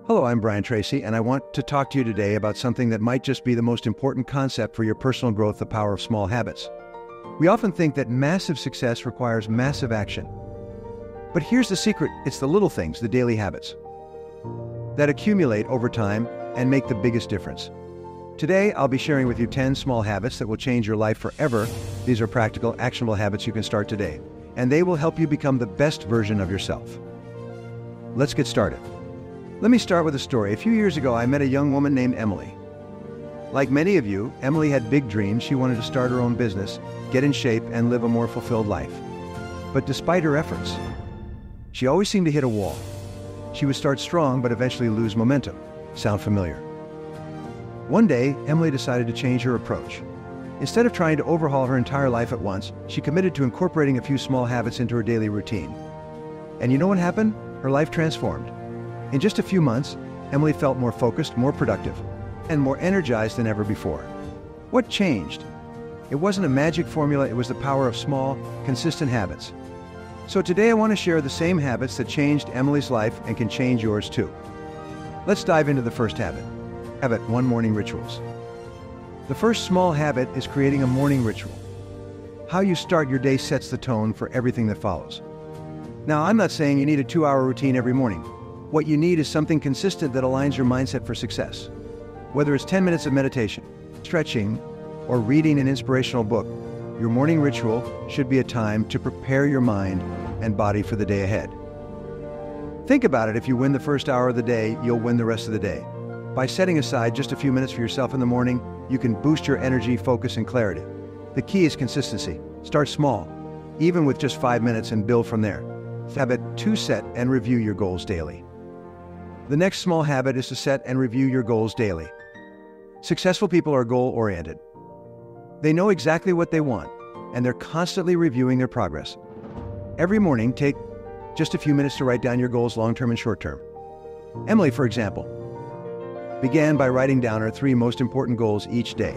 Hello, I'm Brian Tracy, and I want to talk to you today about something that might just be the most important concept for your personal growth: the power of small habits. We often think that massive success requires massive action. But here's the secret: it's the little things, the daily habits, that accumulate over time and make the biggest difference. Today, I'll be sharing with you 10 small habits that will change your life forever. These are practical, actionable habits you can start today, and they will help you become the best version of yourself. Let's get started. Let me start with a story. A few years ago, I met a young woman named Emily. Like many of you, Emily had big dreams. She wanted to start her own business, get in shape, and live a more fulfilled life. But despite her efforts, she always seemed to hit a wall. She would start strong, but eventually lose momentum. Sound familiar? One day, Emily decided to change her approach. Instead of trying to overhaul her entire life at once, she committed to incorporating a few small habits into her daily routine. And you know what happened? Her life transformed. In just a few months, Emily felt more focused, more productive, and more energized than ever before. What changed? It wasn't a magic formula, it was the power of small, consistent habits. So today I want to share the same habits that changed Emily's life and can change yours too. Let's dive into the first habit. Habit 1: morning rituals. The first small habit is creating a morning ritual. How you start your day sets the tone for everything that follows. Now, I'm not saying you need a 2-hour routine every morning. What you need is something consistent that aligns your mindset for success. Whether it's 10 minutes of meditation, stretching, or reading an inspirational book, your morning ritual should be a time to prepare your mind and body for the day ahead. Think about it: if you win the first hour of the day, you'll win the rest of the day. By setting aside just a few minutes for yourself in the morning, you can boost your energy, focus, and clarity. The key is consistency. Start small, even with just 5 minutes, and build from there. Habit 2: set and review your goals daily. The next small habit is to set and review your goals daily. Successful people are goal-oriented. They know exactly what they want, and they're constantly reviewing their progress. Every morning, take just a few minutes to write down your goals, long-term and short-term. Emily, for example, began by writing down her 3 most important goals each day.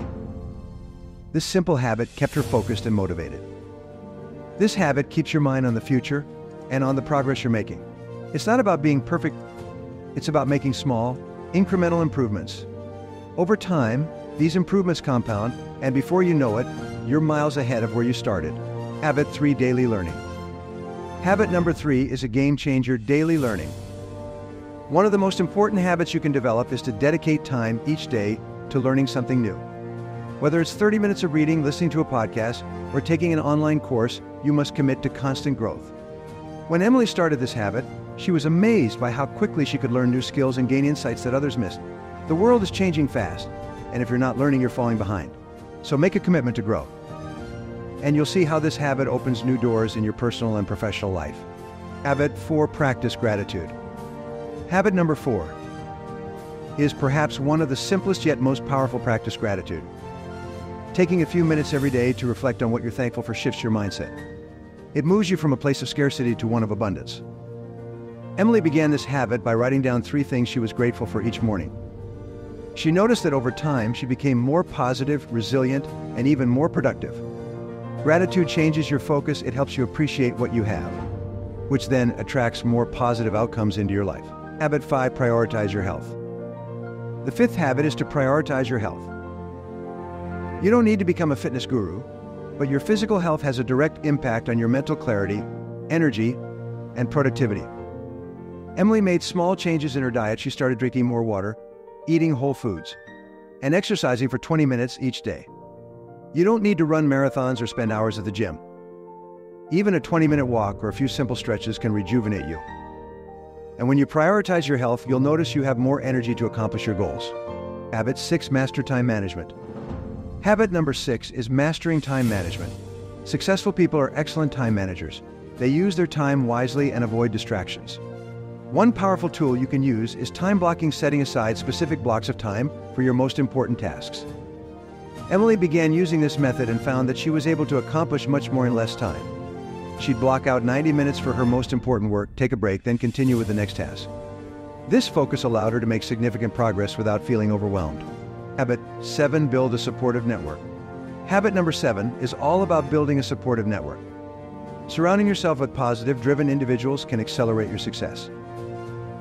This simple habit kept her focused and motivated. This habit keeps your mind on the future and on the progress you're making. It's not about being perfect. It's about making small, incremental improvements. Over time, these improvements compound, and before you know it, you're miles ahead of where you started. Habit 3: daily learning. Habit number 3 is a game changer: daily learning. One of the most important habits you can develop is to dedicate time each day to learning something new. Whether it's 30 minutes of reading, listening to a podcast, or taking an online course, you must commit to constant growth. When Emily started this habit, she was amazed by how quickly she could learn new skills and gain insights that others missed. The world is changing fast, and if you're not learning, you're falling behind. So make a commitment to grow. And you'll see how this habit opens new doors in your personal and professional life. Habit 4: practice gratitude. Habit number 4 is perhaps one of the simplest yet most powerful: practice gratitude. Taking a few minutes every day to reflect on what you're thankful for shifts your mindset. It moves you from a place of scarcity to one of abundance. Emily began this habit by writing down 3 things she was grateful for each morning. She noticed that over time, she became more positive, resilient, and even more productive. Gratitude changes your focus. It helps you appreciate what you have, which then attracts more positive outcomes into your life. Habit 5: prioritize your health. The 5th habit is to prioritize your health. You don't need to become a fitness guru, but your physical health has a direct impact on your mental clarity, energy, and productivity. Emily made small changes in her diet. She started drinking more water, eating whole foods, and exercising for 20 minutes each day. You don't need to run marathons or spend hours at the gym. Even a 20-minute walk or a few simple stretches can rejuvenate you. And when you prioritize your health, you'll notice you have more energy to accomplish your goals. Habit 6: master time management. Habit number 6 is mastering time management. Successful people are excellent time managers. They use their time wisely and avoid distractions. One powerful tool you can use is time blocking, setting aside specific blocks of time for your most important tasks. Emily began using this method and found that she was able to accomplish much more in less time. She'd block out 90 minutes for her most important work, take a break, then continue with the next task. This focus allowed her to make significant progress without feeling overwhelmed. Habit 7: build a supportive network. Habit number 7 is all about building a supportive network. Surrounding yourself with positive, driven individuals can accelerate your success.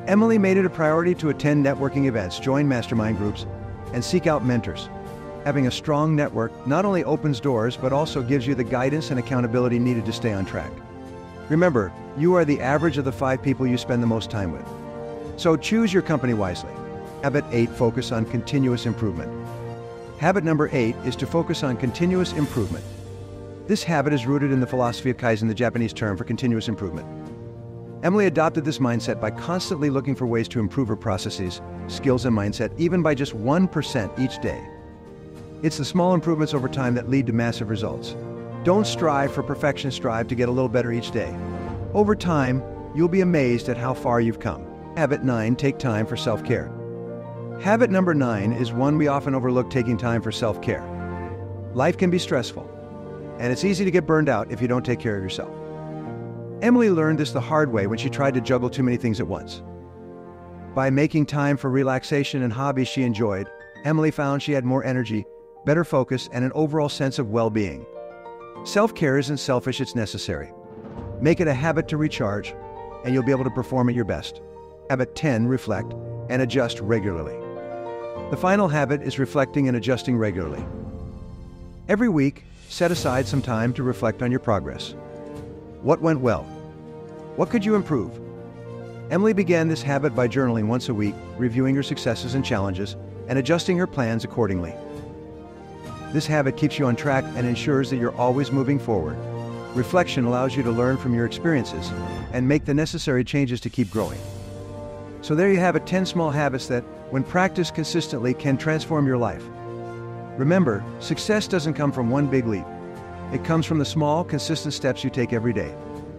Emily made it a priority to attend networking events, join mastermind groups, and seek out mentors. Having a strong network not only opens doors, but also gives you the guidance and accountability needed to stay on track. Remember, you are the average of the 5 people you spend the most time with. So choose your company wisely. Habit 8, focus on continuous improvement. Habit number 8 is to focus on continuous improvement. This habit is rooted in the philosophy of Kaizen, the Japanese term for continuous improvement. Emily adopted this mindset by constantly looking for ways to improve her processes, skills, and mindset, even by just 1% each day. It's the small improvements over time that lead to massive results. Don't strive for perfection, strive to get a little better each day. Over time, you'll be amazed at how far you've come. Habit 9, take time for self-care. Habit number 9 is one we often overlook: taking time for self-care. Life can be stressful, and it's easy to get burned out if you don't take care of yourself. Emily learned this the hard way when she tried to juggle too many things at once. By making time for relaxation and hobbies she enjoyed, Emily found she had more energy, better focus, and an overall sense of well-being. Self-care isn't selfish, it's necessary. Make it a habit to recharge, and you'll be able to perform at your best. Habit 10, reflect and adjust regularly. The final habit is reflecting and adjusting regularly. Every week, set aside some time to reflect on your progress. What went well? What could you improve? Emily began this habit by journaling once a week, reviewing her successes and challenges, and adjusting her plans accordingly. This habit keeps you on track and ensures that you're always moving forward. Reflection allows you to learn from your experiences and make the necessary changes to keep growing. So there you have it, 10 small habits that, when practiced consistently, can transform your life. Remember, success doesn't come from one big leap. It comes from the small, consistent steps you take every day.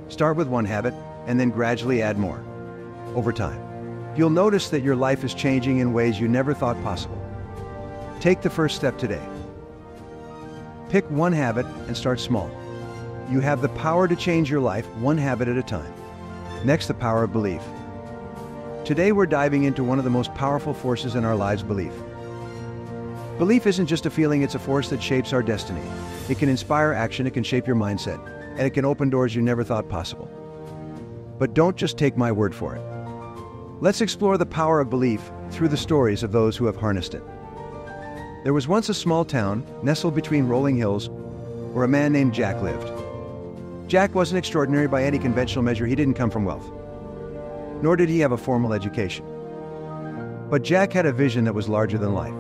Start with one habit and then gradually add more. Over time, you'll notice that your life is changing in ways you never thought possible. Take the first step today. Pick one habit and start small. You have the power to change your life one habit at a time. Next, the power of belief. Today we're diving into one of the most powerful forces in our lives: belief. Belief isn't just a feeling, it's a force that shapes our destiny. It can inspire action, it can shape your mindset, and it can open doors you never thought possible. But don't just take my word for it. Let's explore the power of belief through the stories of those who have harnessed it. There was once a small town, nestled between rolling hills, where a man named Jack lived. Jack wasn't extraordinary by any conventional measure. He didn't come from wealth, nor did he have a formal education. But Jack had a vision that was larger than life.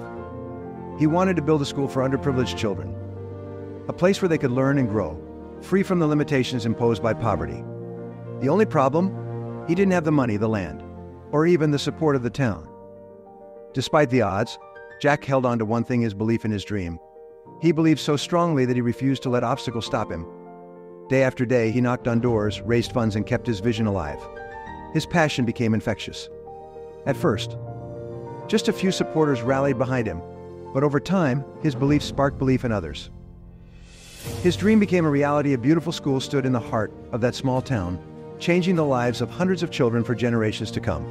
He wanted to build a school for underprivileged children, a place where they could learn and grow, free from the limitations imposed by poverty. The only problem? He didn't have the money, the land, or even the support of the town. Despite the odds, Jack held on to one thing: his belief in his dream. He believed so strongly that he refused to let obstacles stop him. Day after day, he knocked on doors, raised funds, and kept his vision alive. His passion became infectious. At first, just a few supporters rallied behind him, but over time, his belief sparked belief in others. His dream became a reality. A beautiful school stood in the heart of that small town, changing the lives of hundreds of children for generations to come.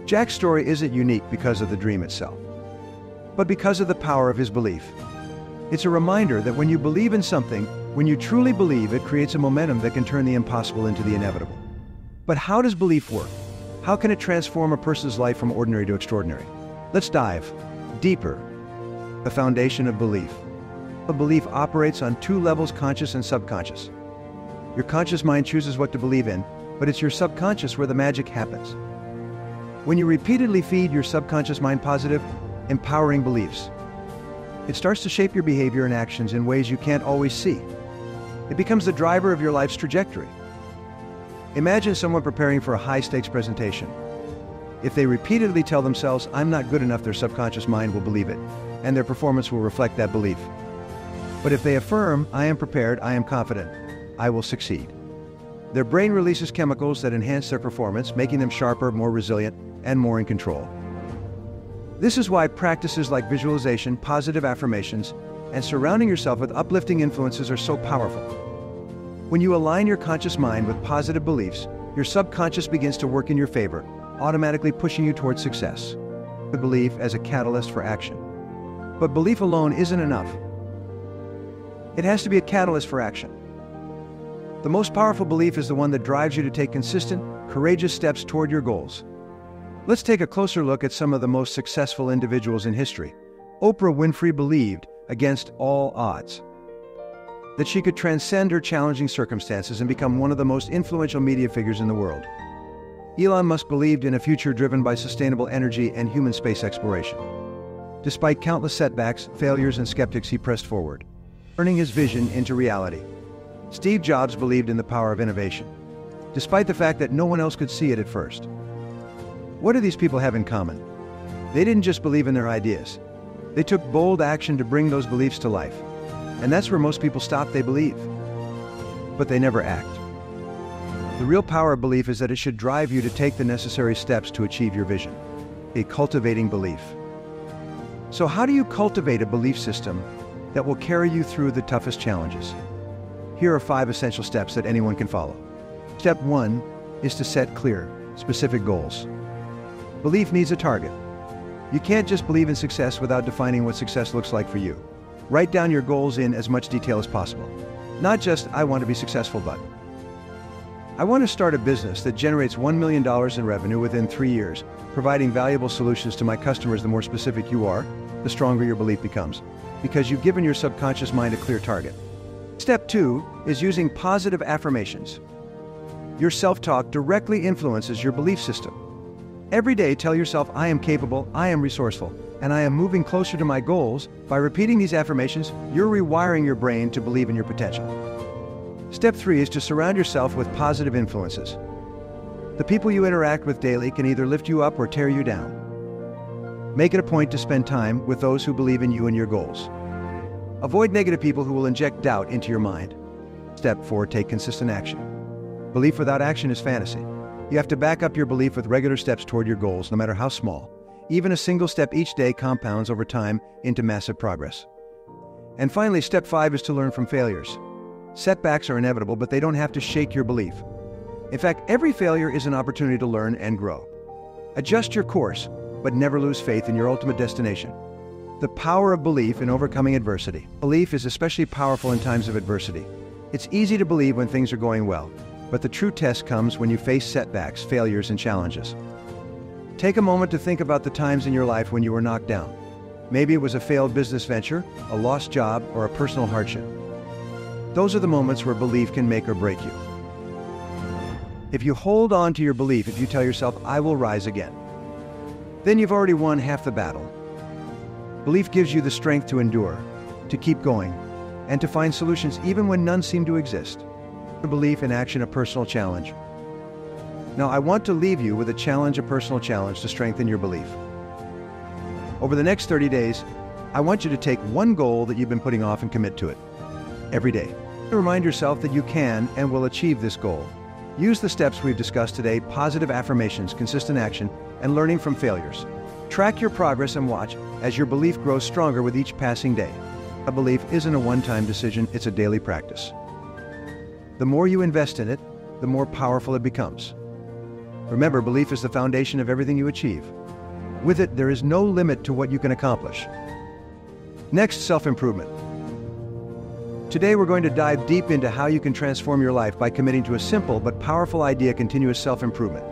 Jack's story isn't unique because of the dream itself, but because of the power of his belief. It's a reminder that when you believe in something, when you truly believe, it creates a momentum that can turn the impossible into the inevitable. But how does belief work? How can it transform a person's life from ordinary to extraordinary? Let's dive deeper. The foundation of belief. A belief operates on 2 levels: conscious and subconscious. Your conscious mind chooses what to believe in, but it's your subconscious where the magic happens. When you repeatedly feed your subconscious mind positive, empowering beliefs, it starts to shape your behavior and actions in ways you can't always see. It becomes the driver of your life's trajectory. Imagine someone preparing for a high-stakes presentation. If they repeatedly tell themselves, "I'm not good enough," their subconscious mind will believe it, and their performance will reflect that belief. But if they affirm, "I am prepared, I am confident, I will succeed," their brain releases chemicals that enhance their performance, making them sharper, more resilient, and more in control. This is why practices like visualization, positive affirmations, and surrounding yourself with uplifting influences are so powerful. When you align your conscious mind with positive beliefs, your subconscious begins to work in your favor, automatically pushing you towards success. The belief as a catalyst for action. But belief alone isn't enough. It has to be a catalyst for action. The most powerful belief is the one that drives you to take consistent, courageous steps toward your goals. Let's take a closer look at some of the most successful individuals in history. Oprah Winfrey believed, against all odds, that she could transcend her challenging circumstances and become one of the most influential media figures in the world. Elon Musk believed in a future driven by sustainable energy and human space exploration. Despite countless setbacks, failures, and skeptics, he pressed forward, turning his vision into reality. Steve Jobs believed in the power of innovation, despite the fact that no one else could see it at first. What do these people have in common? They didn't just believe in their ideas. They took bold action to bring those beliefs to life. And that's where most people stop. They believe, but they never act. The real power of belief is that it should drive you to take the necessary steps to achieve your vision. Cultivating belief. So how do you cultivate a belief system that will carry you through the toughest challenges? Here are 5 essential steps that anyone can follow. Step 1 is to set clear, specific goals. Belief needs a target. You can't just believe in success without defining what success looks like for you. Write down your goals in as much detail as possible. Not just, I want to be successful, but I want to start a business that generates $1 million in revenue within 3 years, providing valuable solutions to my customers. The more specific you are, the stronger your belief becomes, because you've given your subconscious mind a clear target. Step 2 is using positive affirmations. Your self-talk directly influences your belief system. Every day, tell yourself, I am capable, I am resourceful, and I am moving closer to my goals. By repeating these affirmations, you're rewiring your brain to believe in your potential. Step 3 is to surround yourself with positive influences. The people you interact with daily can either lift you up or tear you down. Make it a point to spend time with those who believe in you and your goals. Avoid negative people who will inject doubt into your mind. Step 4, take consistent action. Belief without action is fantasy. You have to back up your belief with regular steps toward your goals, no matter how small. Even a single step each day compounds over time into massive progress. And finally, step 5 is to learn from failures. Setbacks are inevitable, but they don't have to shake your belief. In fact, every failure is an opportunity to learn and grow. Adjust your course, but never lose faith in your ultimate destination. The power of belief in overcoming adversity. Belief is especially powerful in times of adversity. It's easy to believe when things are going well, but the true test comes when you face setbacks, failures, and challenges. Take a moment to think about the times in your life when you were knocked down. Maybe it was a failed business venture, a lost job, or a personal hardship. Those are the moments where belief can make or break you. If you hold on to your belief, if you tell yourself, I will rise again, then you've already won half the battle. Belief gives you the strength to endure, to keep going, and to find solutions even when none seem to exist. Belief in action, a personal challenge. Now, I want to leave you with a challenge, a personal challenge to strengthen your belief. Over the next 30 days, I want you to take one goal that you've been putting off and commit to it every day. Remind yourself that you can and will achieve this goal. Use the steps we've discussed today: positive affirmations, consistent action, and learning from failures. Track your progress and watch as your belief grows stronger with each passing day. A belief isn't a one-time decision, it's a daily practice. The more you invest in it, the more powerful it becomes. Remember, belief is the foundation of everything you achieve. With it, there is no limit to what you can accomplish. Next, self-improvement. Today, we're going to dive deep into how you can transform your life by committing to a simple but powerful idea: continuous self-improvement.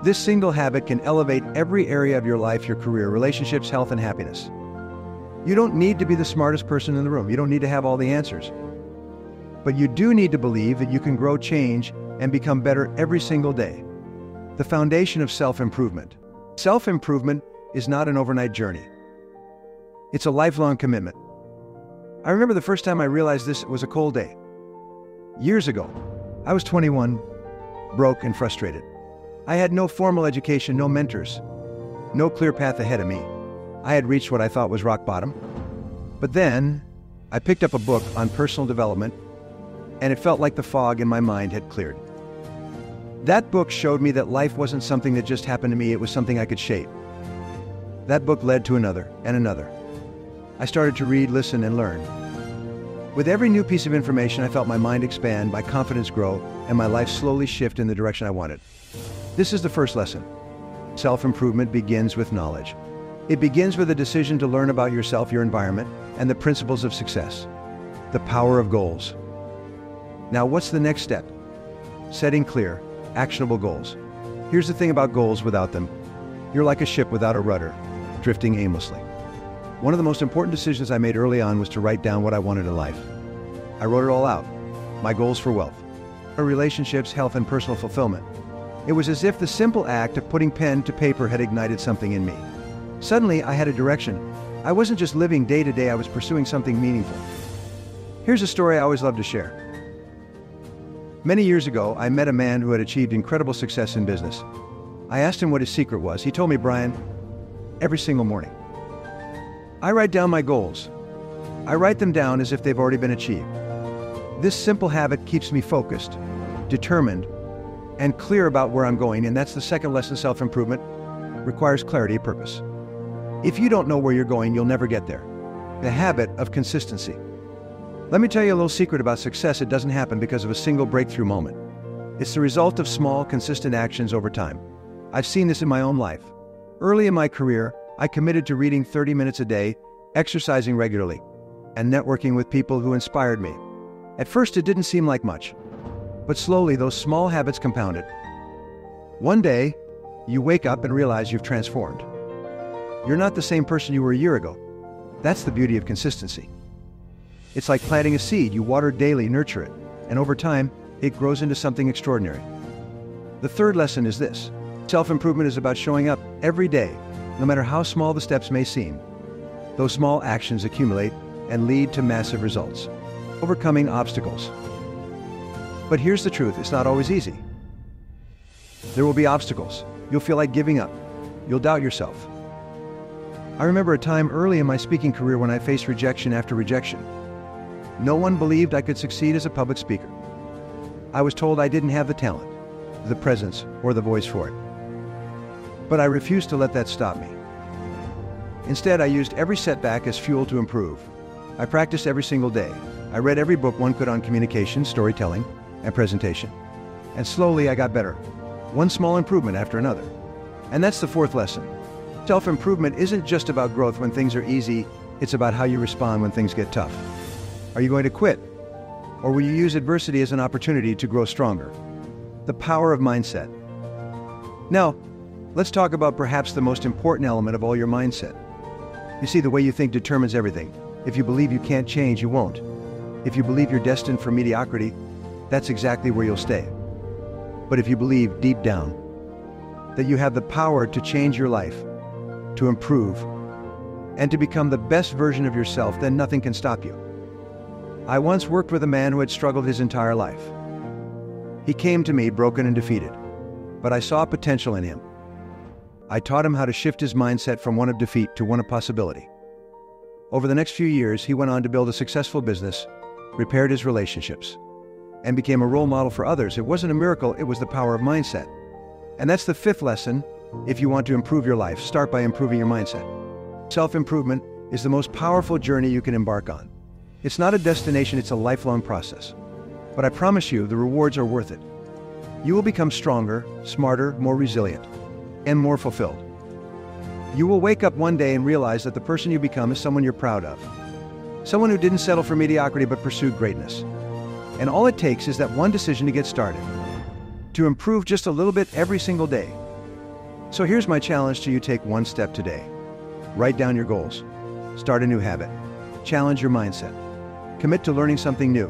This single habit can elevate every area of your life, your career, relationships, health, and happiness. You don't need to be the smartest person in the room. You don't need to have all the answers. But you do need to believe that you can grow, change, and become better every single day. The foundation of self-improvement. Self-improvement is not an overnight journey. It's a lifelong commitment. I remember the first time I realized this was a cold day. Years ago, I was 21, broke and frustrated. I had no formal education, no mentors, no clear path ahead of me. I had reached what I thought was rock bottom. But then, I picked up a book on personal development, and it felt like the fog in my mind had cleared. That book showed me that life wasn't something that just happened to me, it was something I could shape. That book led to another and another. I started to read, listen, and learn. With every new piece of information, I felt my mind expand, my confidence grow, and my life slowly shift in the direction I wanted. This is the first lesson. Self-improvement begins with knowledge. It begins with a decision to learn about yourself, your environment, and the principles of success. The power of goals. Now, what's the next step? Setting clear, actionable goals. Here's the thing about goals without them. You're like a ship without a rudder, drifting aimlessly. One of the most important decisions I made early on was to write down what I wanted in life. I wrote it all out. My goals for wealth, my relationships, health, and personal fulfillment. It was as if the simple act of putting pen to paper had ignited something in me. Suddenly, I had a direction. I wasn't just living day to day, I was pursuing something meaningful. Here's a story I always love to share. Many years ago, I met a man who had achieved incredible success in business. I asked him what his secret was. He told me, Brian, every single morning, I write down my goals. I write them down as if they've already been achieved. This simple habit keeps me focused, determined, and clear about where I'm going, and that's the second lesson. Self-improvement requires clarity of purpose. If you don't know where you're going, you'll never get there. The habit of consistency. Let me tell you a little secret about success. It doesn't happen because of a single breakthrough moment. It's the result of small, consistent actions over time. I've seen this in my own life. Early in my career, I committed to reading 30 minutes a day, exercising regularly, and networking with people who inspired me. At first, it didn't seem like much, but slowly those small habits compounded. One day, you wake up and realize you've transformed. You're not the same person you were a year ago. That's the beauty of consistency. It's like planting a seed. You water daily, nurture it, and over time, it grows into something extraordinary. The third lesson is this. Self-improvement is about showing up every day, no matter how small the steps may seem. Those small actions accumulate and lead to massive results. Overcoming obstacles. But here's the truth, it's not always easy. There will be obstacles. You'll feel like giving up. You'll doubt yourself. I remember a time early in my speaking career when I faced rejection after rejection. No one believed I could succeed as a public speaker. I was told I didn't have the talent, the presence, or the voice for it. But I refused to let that stop me. Instead, I used every setback as fuel to improve. I practiced every single day. I read every book one could on communication, storytelling, and presentation. And slowly I got better, one small improvement after another. And that's the fourth lesson. Self-improvement isn't just about growth when things are easy, it's about how you respond when things get tough. Are you going to quit? Or will you use adversity as an opportunity to grow stronger? The power of mindset. Now, let's talk about perhaps the most important element of all your mindset. You see, the way you think determines everything. If you believe you can't change, you won't. If you believe you're destined for mediocrity, that's exactly where you'll stay. But if you believe deep down that you have the power to change your life, to improve, and to become the best version of yourself, then nothing can stop you. I once worked with a man who had struggled his entire life. He came to me broken and defeated, but I saw potential in him. I taught him how to shift his mindset from one of defeat to one of possibility. Over the next few years, he went on to build a successful business, repaired his relationships, and became a role model for others. It wasn't a miracle, it was the power of mindset. And that's the fifth lesson. If you want to improve your life, start by improving your mindset. Self-improvement is the most powerful journey you can embark on. It's not a destination, it's a lifelong process. But I promise you, the rewards are worth it. You will become stronger, smarter, more resilient, and more fulfilled. You will wake up one day and realize that the person you become is someone you're proud of. Someone who didn't settle for mediocrity but pursued greatness. And all it takes is that one decision to get started. To improve just a little bit every single day. So here's my challenge to you: take one step today. Write down your goals. Start a new habit. Challenge your mindset. Commit to learning something new.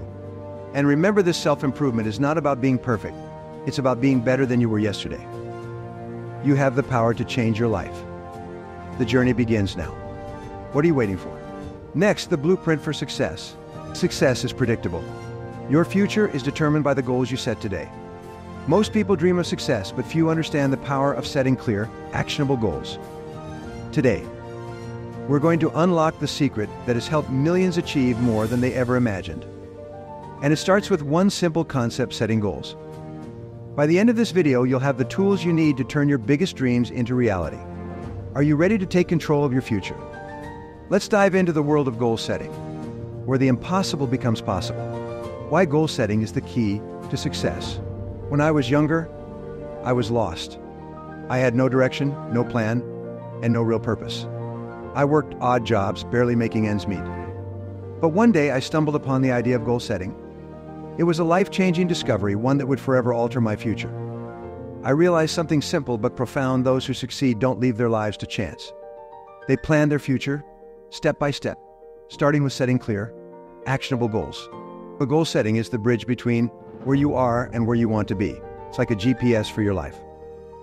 And remember, this self-improvement is not about being perfect. It's about being better than you were yesterday. You have the power to change your life. The journey begins now. What are you waiting for? Next, the blueprint for success. Success is predictable. Your future is determined by the goals you set today. Most people dream of success, but few understand the power of setting clear, actionable goals. Today, we're going to unlock the secret that has helped millions achieve more than they ever imagined. And it starts with one simple concept: setting goals. By the end of this video, you'll have the tools you need to turn your biggest dreams into reality. Are you ready to take control of your future? Let's dive into the world of goal setting, where the impossible becomes possible. Why goal setting is the key to success. When I was younger, I was lost. I had no direction, no plan, and no real purpose. I worked odd jobs, barely making ends meet. But one day I stumbled upon the idea of goal setting. It was a life-changing discovery, one that would forever alter my future. I realized something simple but profound: those who succeed don't leave their lives to chance. They plan their future, step by step, starting with setting clear, actionable goals. The goal setting is the bridge between where you are and where you want to be. It's like a GPS for your life.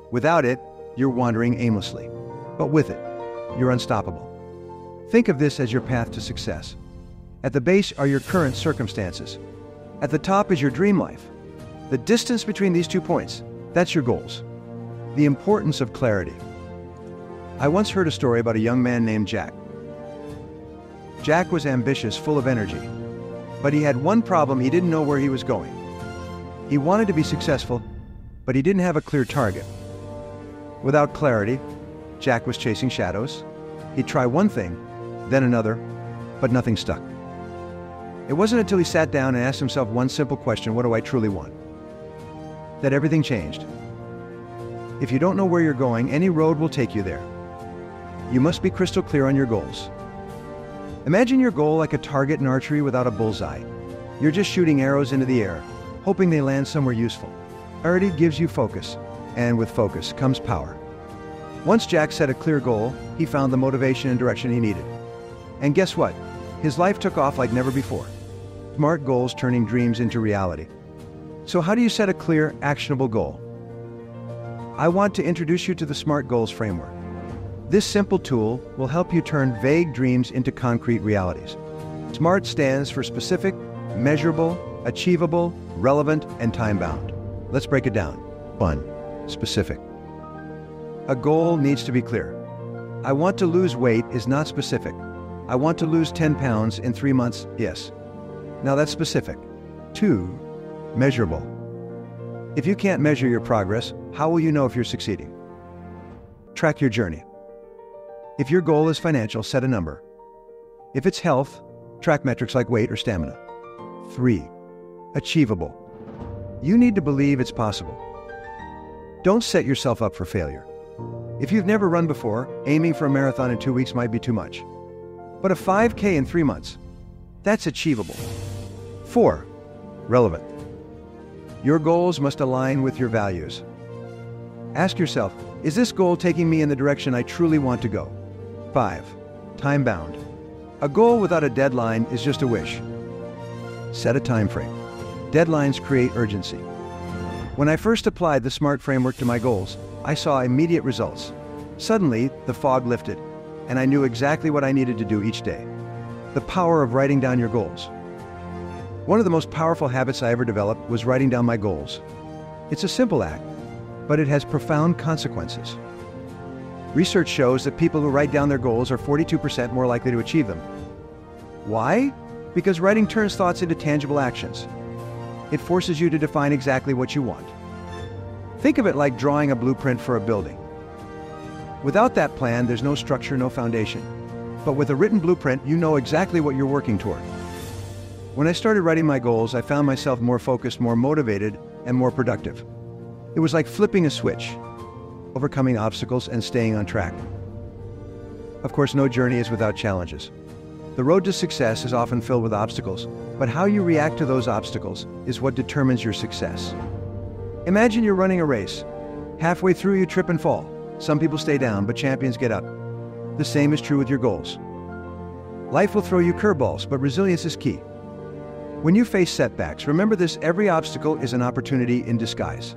Without it, you're wandering aimlessly. But with it, you're unstoppable. Think of this as your path to success. At the base are your current circumstances. At the top is your dream life. The distance between these 2 points, that's your goals. The importance of clarity. I once heard a story about a young man named Jack. Jack was ambitious, full of energy, but he had one problem: he didn't know where he was going. He wanted to be successful, but he didn't have a clear target. Without clarity, Jack was chasing shadows. He'd try one thing, then another, but nothing stuck. It wasn't until he sat down and asked himself one simple question: what do I truly want? That everything changed. If you don't know where you're going, any road will take you there. You must be crystal clear on your goals. Imagine your goal like a target in archery without a bullseye. You're just shooting arrows into the air, hoping they land somewhere useful. Clarity gives you focus, and with focus comes power. Once Jack set a clear goal, he found the motivation and direction he needed. And guess what? His life took off like never before. Smart goals turning dreams into reality. So how do you set a clear, actionable goal? I want to introduce you to the SMART Goals framework. This simple tool will help you turn vague dreams into concrete realities. SMART stands for specific, measurable, achievable, relevant, and time-bound. Let's break it down. 1. Specific. A goal needs to be clear. I want to lose weight is not specific. I want to lose 10 pounds in 3 months, yes. Now that's specific. 2. Measurable. If you can't measure your progress, how will you know if you're succeeding? Track your journey. If your goal is financial, set a number. If it's health, track metrics like weight or stamina. 3. Achievable. You need to believe it's possible. Don't set yourself up for failure. If you've never run before, aiming for a marathon in 2 weeks might be too much. But a 5K in 3 months, that's achievable. 4. Relevant. Your goals must align with your values. Ask yourself, is this goal taking me in the direction I truly want to go? 5. Time-bound. A goal without a deadline is just a wish. Set a time frame. Deadlines create urgency. When I first applied the SMART framework to my goals, I saw immediate results. Suddenly, the fog lifted, and I knew exactly what I needed to do each day. The power of writing down your goals. One of the most powerful habits I ever developed was writing down my goals. It's a simple act, but it has profound consequences. Research shows that people who write down their goals are 42% more likely to achieve them. Why? Because writing turns thoughts into tangible actions. It forces you to define exactly what you want. Think of it like drawing a blueprint for a building. Without that plan, there's no structure, no foundation. But with a written blueprint, you know exactly what you're working toward. When I started writing my goals, I found myself more focused, more motivated, and more productive. It was like flipping a switch, overcoming obstacles and staying on track. Of course, no journey is without challenges. The road to success is often filled with obstacles, but how you react to those obstacles is what determines your success. Imagine you're running a race. Halfway through, you trip and fall. Some people stay down, but champions get up. The same is true with your goals. Life will throw you curveballs, but resilience is key. When you face setbacks, remember this: every obstacle is an opportunity in disguise.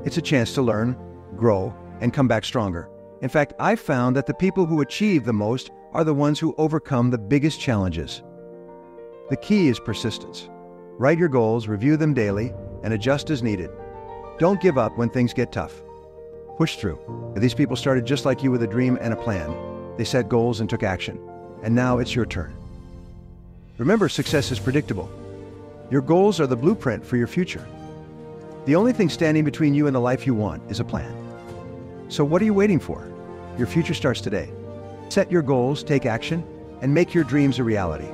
It's a chance to learn, grow, and come back stronger. In fact, I've found that the people who achieve the most are the ones who overcome the biggest challenges. The key is persistence. Write your goals, review them daily, and adjust as needed. Don't give up when things get tough. Push through. These people started just like you with a dream and a plan. They set goals and took action. And now it's your turn. Remember, success is predictable. Your goals are the blueprint for your future. The only thing standing between you and the life you want is a plan. So what are you waiting for? Your future starts today. Set your goals, take action, and make your dreams a reality.